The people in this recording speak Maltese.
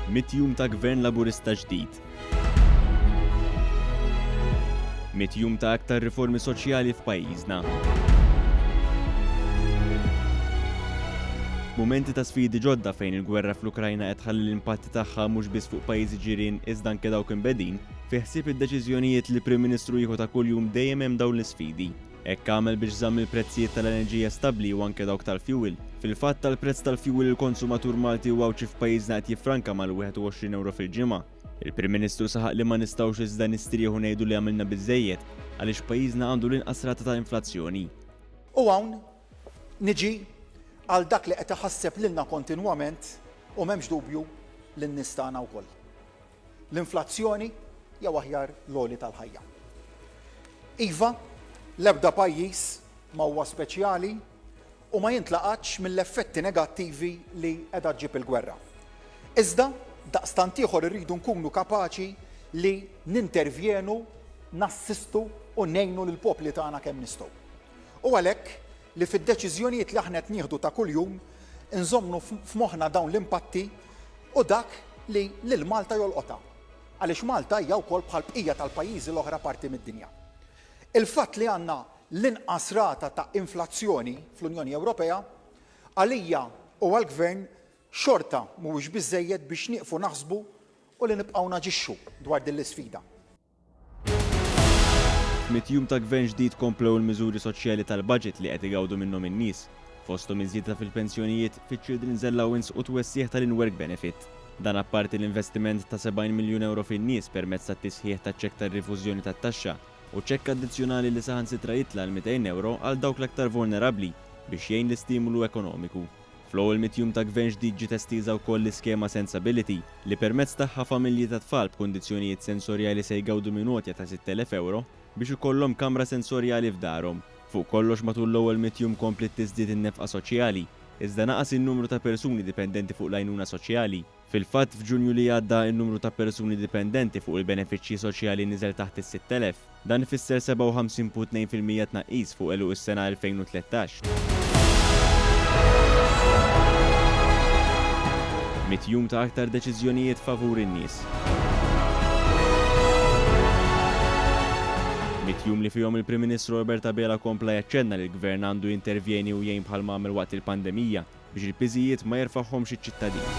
100 jum ta' gvern laburista ġdid. 100 jum ta' aktar riformi soċjali f'pajjiżna. Momenti ta' sfidi ġodda fejn il-gwerra fl-Ukrajna qed tħalli l-impatti tagħha mhux biss fuq pajjiżi ġirien iżda anke dawk imbedin, fi ħsieb id-deċiżjonijiet li Prim Ministru jieħu ta' kuljum dejjem hemm dawn l-isfidi. Hekk għamel biex żamm il-prezzijiet tal-enerġija stabbli u anke dawk tal-fuel. Fil-fatt tal-prezz tal-fuel il-konsumatur Malti u għawċi f'pajjiżna qed jiffranka mal-€21 fil-ġimgħa. Il-Prim Ministru saħaq li ma nistgħux iżda nistrieħu ngħidu li għamilna biżżejjed għaliex pajjiżna għandu l-inqas rata ta' inflazzjoni. U hawn niġi għal dak li qed iħasseb lilna kontinwament u m'hemmx dubju lin nies tagħna wkoll. L-inflazzjoni jew aħjar l-għoli tal-ħajja. Iva, l-ebda pajjiż ma huwa speċjali u ma jintlaqatx mill-effetti negattivi li qiegħda ġġib il-gwerra. Iżda daqstant ieħor irridu nkunu kapaċi li nintervjenu, nassistu u ngħinu lill-popli tagħna kemm nistgħu. U għalhekk li fid-deċiżjonijiet li aħna qed nieħdu ta' kuljum inżommnu f'moħħna dawn l-impatti u dak li lil Malta jolqotha. Għaliex Malta hija wkoll bħal bqija tal-pajjiżi l-oħra parti mid-dinja. Il-fatt li għandna l-inqas rata ta' inflazzjoni fl-Unjoni Ewropea għalija u għall-Gvern xorta mhuwiex biżżejjed biex nieqfu naħsbu u li nibqgħu naġixxu dwar din l-isfida. 100 jum ta' gvern ġdid komplew il-miżuri soċjali tal-budget li qed igawdu minnhom in-nies, fosthom iżjeda fil-pensjonijiet, fiċ-Children's Allowance u twessieħ tal-in-work benefit. Dan apparti l-investiment ta' €70 miljun fin-nies permezz tat-tisħiħ taċ-ċekk tar-rifużjoni tat-taxxa u ċekk addizzjonali li saħansitra jitla l €200 għal dawk l-aktar vulnerabbli biex jgħin l-istimulu ekonomiku. Fl-ewwel 100 jum ta' gvern ġdid ġiet estiża wkoll l-iskema Sensability li permezz tagħha familji ta' tfal b'kundizzjonijiet sensorjali se jgawdu minn għotja ta' €6,000 biex ikollhom kamra sensorjali f'darhom. Fuq kollox matul l-ewwel 100 jum komplet tiżdied in-nefqa soċjali, iżda naqas in-numru ta' persuni dipendenti fuq l-għajnuna soċjali. Fil-fatt f'Ġunju li għadda n-numru ta' persuni dipendenti fuq il-benefiċċji soċjali niżel taħt is-6,000. Dan ifisser 57.2% tnaqqis fuq eluq is-sena 2013. 100 jum ta' aktar deċiżjonijiet favur in-nies. 100 jum li fihom il-Prim Ministru Robert Abela kompla jaċċenna li l-Gvern għandu jintervjeni u jgħin bħalma għamel waqt il-pandemija biex il-piżijiet ma jerfaħħomx iċ-ċittadini.